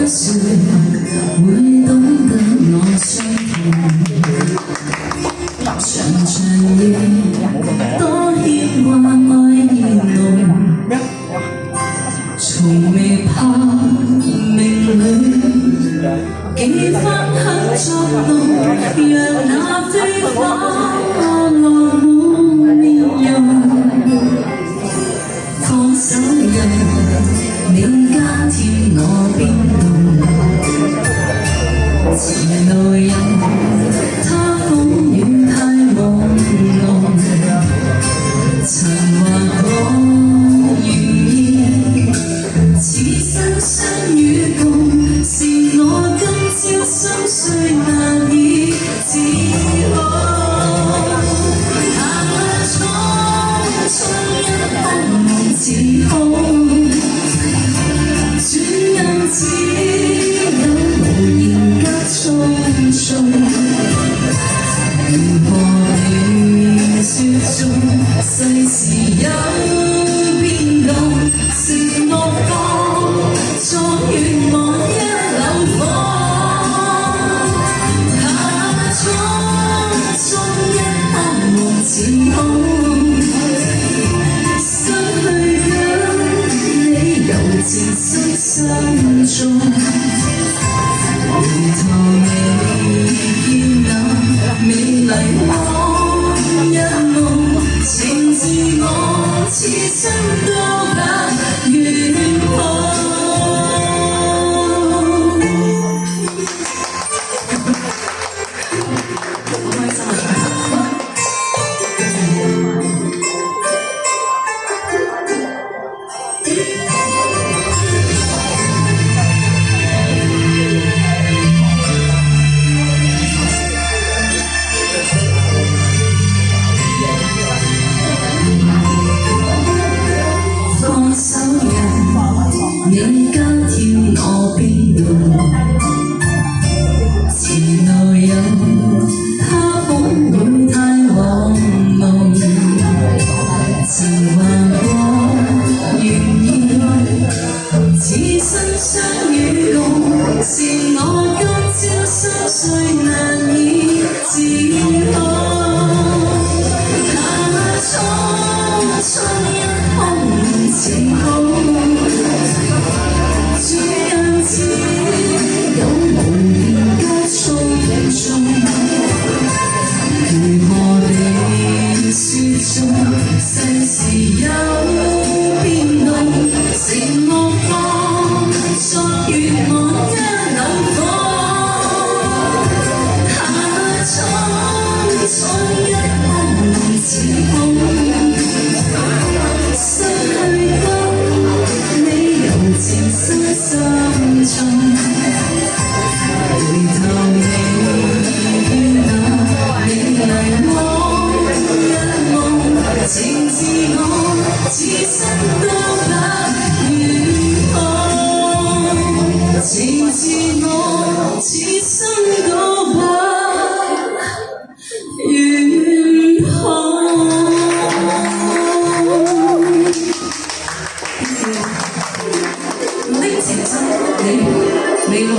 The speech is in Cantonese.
誰會懂得我傷痛？長長夜，多牽掛愛意濃，從未怕命裏幾番刻作弄，讓那飛花落滿面容。放手讓你加添我變動。前路人，他風雨太朦朧，曾話我願意，此生相與共，是我今朝心碎難以自控。行匆匆一空夢似空，轉眼只匆匆，如何理說中世事有變動，承諾放作願望一縷火。匆匆一刻夢似空，失去緊你柔情深心中。回頭未見那美麗光一夢，情自我此生都不願碰。你加添我變動，前路有他風雨太朦朧，曾話過願意，此生相與共，是我今朝心碎難以自控。匆匆一空夢似空，轉眼只有無言皆匆匆，如何地說中世事有變動，承諾放作願望一縷火。匆匆一空夢似空，失去緊你柔情深心中。回頭未見那美麗光一夢，情自我此生都不願碰，情自我此生都不願碰。呢情深你會